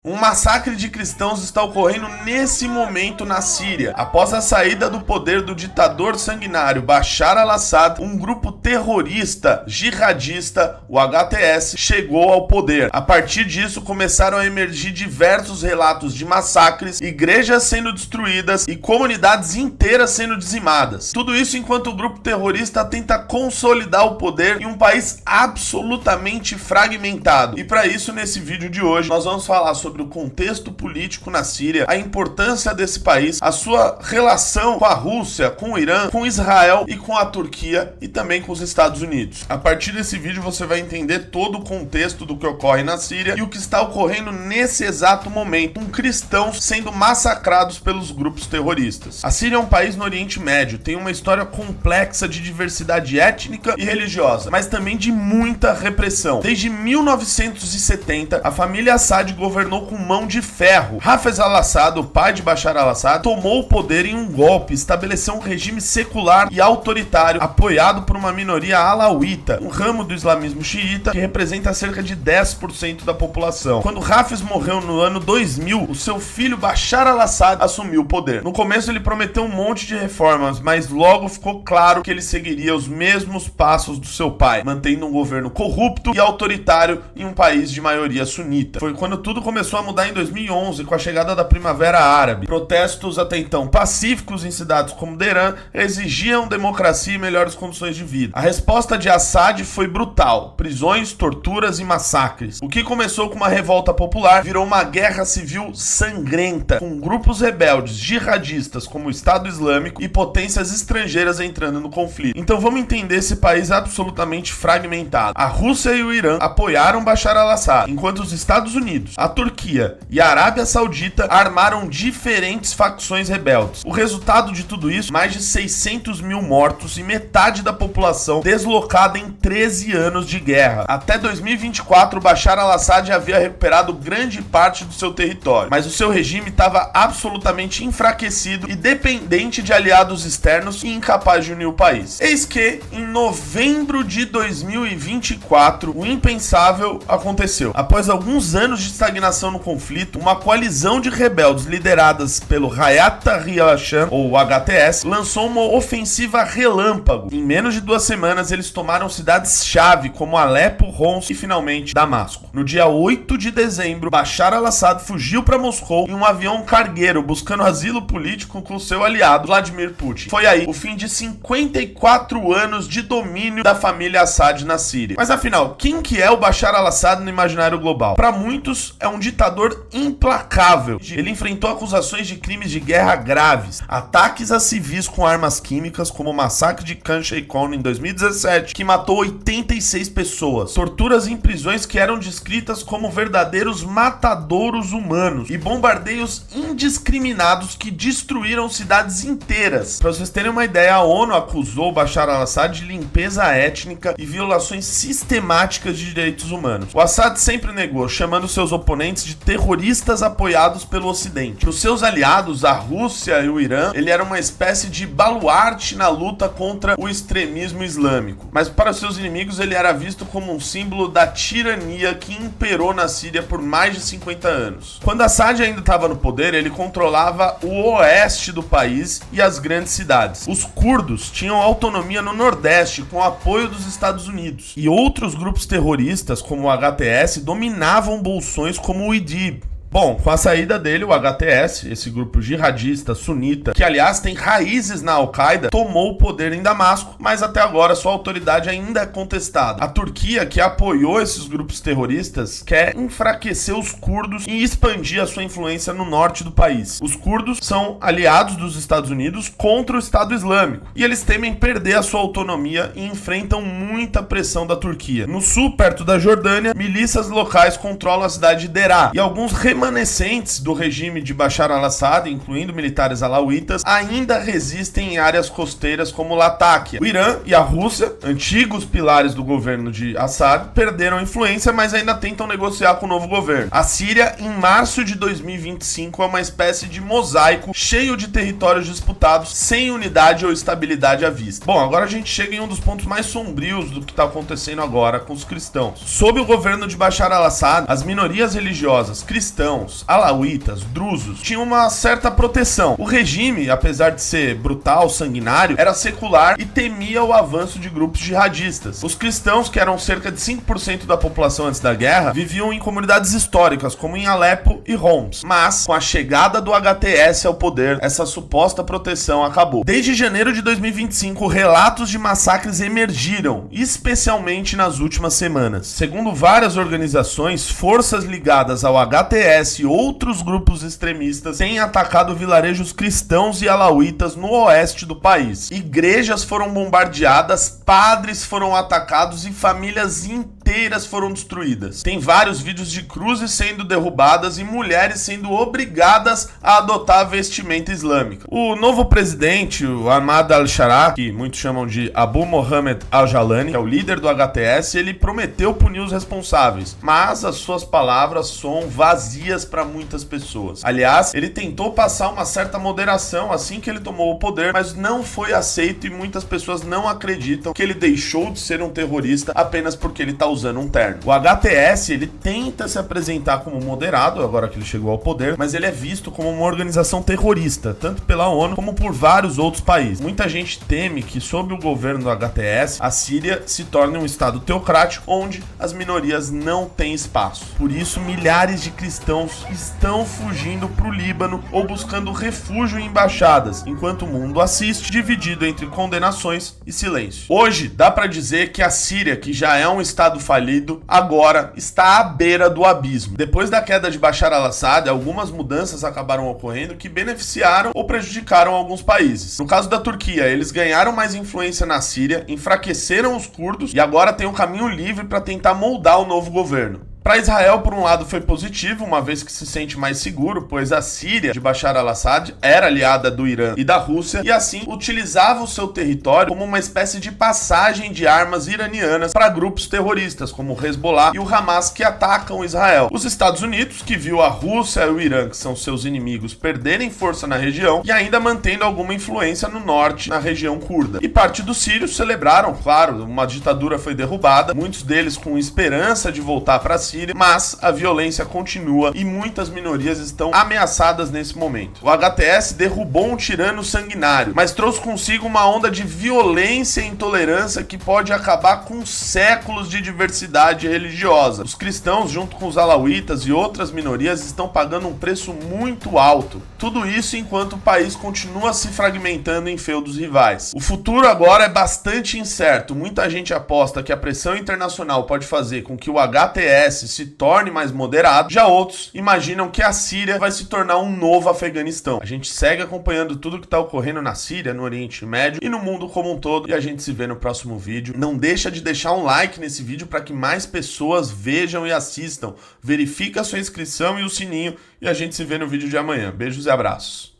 Um massacre de cristãos está ocorrendo nesse momento na Síria. Após a saída do poder do ditador sanguinário Bashar al-Assad, um grupo terrorista jihadista, o HTS, chegou ao poder. A partir disso, começaram a emergir diversos relatos de massacres, igrejas sendo destruídas e comunidades inteiras sendo dizimadas. Tudo isso enquanto o grupo terrorista tenta consolidar o poder em um país absolutamente fragmentado. E para isso, nesse vídeo de hoje, nós vamos falar sobre o contexto político na Síria, a importância desse país, a sua relação com a Rússia, com o Irã, com Israel e com a Turquia e também com os Estados Unidos. A partir desse vídeo você vai entender todo o contexto do que ocorre na Síria e o que está ocorrendo nesse exato momento, com cristãos sendo massacrados pelos grupos terroristas. A Síria é um país no Oriente Médio, tem uma história complexa de diversidade étnica e religiosa, mas também de muita repressão. Desde 1970, a família Assad governou com mão de ferro. Hafez al-Assad, o pai de Bashar al-Assad, tomou o poder em um golpe, estabeleceu um regime secular e autoritário, apoiado por uma minoria alauíta, um ramo do islamismo xiita que representa cerca de 10% da população. Quando Hafez morreu no ano 2000, o seu filho Bashar al-Assad assumiu o poder. No começo ele prometeu um monte de reformas, mas logo ficou claro que ele seguiria os mesmos passos do seu pai, mantendo um governo corrupto e autoritário em um país de maioria sunita. Foi quando tudo começou a mudar em 2011, com a chegada da Primavera Árabe. Protestos até então pacíficos em cidades como Teherã exigiam democracia e melhores condições de vida. A resposta de Assad foi brutal: prisões, torturas e massacres. O que começou com uma revolta popular virou uma guerra civil sangrenta, com grupos rebeldes jihadistas como o Estado Islâmico e potências estrangeiras entrando no conflito. Então vamos entender esse país absolutamente fragmentado. A Rússia e o Irã apoiaram Bashar al-Assad, enquanto os Estados Unidos, a Turquia e a Arábia Saudita armaram diferentes facções rebeldes. O resultado de tudo isso, mais de 600 mil mortos e metade da população deslocada em 13 anos de guerra. Até 2024, Bashar al-Assad havia recuperado grande parte do seu território, mas o seu regime estava absolutamente enfraquecido e dependente de aliados externos e incapaz de unir o país. Eis que, em novembro de 2024, o impensável aconteceu. Após alguns anos de estagnação no conflito, uma coalizão de rebeldes lideradas pelo Hayat Tahrir al-Sham, ou HTS, lançou uma ofensiva relâmpago. Em menos de 2 semanas, eles tomaram cidades-chave como Alepo, Homs e finalmente Damasco. No dia 8 de dezembro, Bashar al-Assad fugiu para Moscou em um avião cargueiro, buscando asilo político com seu aliado Vladimir Putin. Foi aí o fim de 54 anos de domínio da família Assad na Síria. Mas afinal, quem que é o Bashar al-Assad no imaginário global? Para muitos, é um ditador implacável. Ele enfrentou acusações de crimes de guerra graves, ataques a civis com armas químicas, como o massacre de Khan Sheikhoun em 2017, que matou 86 pessoas, torturas em prisões que eram descritas como verdadeiros matadouros humanos e bombardeios indiscriminados que destruíram cidades inteiras. Para vocês terem uma ideia, a ONU acusou Bashar al-Assad de limpeza étnica e violações sistemáticas de direitos humanos. O Assad sempre negou, chamando seus oponentes de terroristas apoiados pelo Ocidente. Para os seus aliados, a Rússia e o Irã, ele era uma espécie de baluarte na luta contra o extremismo islâmico. Mas para seus inimigos, ele era visto como um símbolo da tirania que imperou na Síria por mais de 50 anos. Quando Assad ainda estava no poder, ele controlava o oeste do país e as grandes cidades. Os curdos tinham autonomia no nordeste, com o apoio dos Estados Unidos. E outros grupos terroristas, como o HTS, dominavam bolsões como o IDIB. Bom, com a saída dele, o HTS, esse grupo jihadista sunita, que aliás tem raízes na Al-Qaeda, tomou o poder em Damasco, mas até agora sua autoridade ainda é contestada. A Turquia, que apoiou esses grupos terroristas, quer enfraquecer os curdos e expandir a sua influência no norte do país. Os curdos são aliados dos Estados Unidos contra o Estado Islâmico, e eles temem perder a sua autonomia e enfrentam muita pressão da Turquia. No sul, perto da Jordânia, milícias locais controlam a cidade de Deraa, e alguns remanescentes do regime de Bashar al-Assad, incluindo militares alauítas, ainda resistem em áreas costeiras como Latáquia. O Irã e a Rússia, antigos pilares do governo de Assad, perderam influência, mas ainda tentam negociar com o novo governo. A Síria, em março de 2025, é uma espécie de mosaico cheio de territórios disputados, sem unidade ou estabilidade à vista. Bom, agora a gente chega em um dos pontos mais sombrios do que está acontecendo agora com os cristãos. Sob o governo de Bashar al-Assad, as minorias religiosas, cristãos, cristãos, alauítas, drusos tinham uma certa proteção. O regime, apesar de ser brutal, sanguinário, era secular e temia o avanço de grupos jihadistas. Os cristãos, que eram cerca de 5% da população antes da guerra, viviam em comunidades históricas, como em Alepo e Homs. Mas, com a chegada do HTS ao poder, essa suposta proteção acabou. Desde janeiro de 2025, relatos de massacres emergiram, especialmente nas últimas semanas. Segundo várias organizações, forças ligadas ao HTS e outros grupos extremistas têm atacado vilarejos cristãos e alauítas no oeste do país. Igrejas foram bombardeadas, padres foram atacados e famílias inteiras foram destruídas. Tem vários vídeos de cruzes sendo derrubadas e mulheres sendo obrigadas a adotar a vestimenta islâmica. O novo presidente, o Ahmad al-Sharaa, que muitos chamam de Abu Mohammed al-Jalani, que é o líder do HTS, ele prometeu punir os responsáveis, mas as suas palavras soam vazias para muitas pessoas. Aliás, ele tentou passar uma certa moderação assim que ele tomou o poder, mas não foi aceito e muitas pessoas não acreditam que ele deixou de ser um terrorista apenas porque ele está usando um terno. O HTS, ele tenta se apresentar como moderado, agora que ele chegou ao poder, mas ele é visto como uma organização terrorista, tanto pela ONU como por vários outros países. Muita gente teme que, sob o governo do HTS, a Síria se torne um estado teocrático onde as minorias não têm espaço. Por isso, milhares de cristãos estão fugindo para o Líbano ou buscando refúgio em embaixadas, enquanto o mundo assiste, dividido entre condenações e silêncio. Hoje, dá para dizer que a Síria, que já é um estado falido, agora está à beira do abismo. Depois da queda de Bashar al-Assad, algumas mudanças acabaram ocorrendo que beneficiaram ou prejudicaram alguns países. No caso da Turquia, eles ganharam mais influência na Síria, enfraqueceram os curdos e agora tem um caminho livre para tentar moldar o novo governo. Para Israel, por um lado, foi positivo, uma vez que se sente mais seguro, pois a Síria de Bashar al-Assad era aliada do Irã e da Rússia e assim utilizava o seu território como uma espécie de passagem de armas iranianas para grupos terroristas como o Hezbollah e o Hamas que atacam Israel. Os Estados Unidos, que viu a Rússia e o Irã, que são seus inimigos, perderem força na região e ainda mantendo alguma influência no norte, na região curda. E parte dos sírios celebraram, claro, uma ditadura foi derrubada, muitos deles com esperança de voltar para a Síria, mas a violência continua e muitas minorias estão ameaçadas nesse momento. O HTS derrubou um tirano sanguinário, mas trouxe consigo uma onda de violência e intolerância que pode acabar com séculos de diversidade religiosa. Os cristãos, junto com os alauítas e outras minorias, estão pagando um preço muito alto. Tudo isso enquanto o país continua se fragmentando em feudos rivais. O futuro agora é bastante incerto. Muita gente aposta que a pressão internacional pode fazer com que o HTS se torne mais moderado, já outros imaginam que a Síria vai se tornar um novo Afeganistão. A gente segue acompanhando tudo que está ocorrendo na Síria, no Oriente Médio e no mundo como um todo, e a gente se vê no próximo vídeo. Não deixa de deixar um like nesse vídeo para que mais pessoas vejam e assistam. Verifica a sua inscrição e o sininho e a gente se vê no vídeo de amanhã. Beijos e abraços.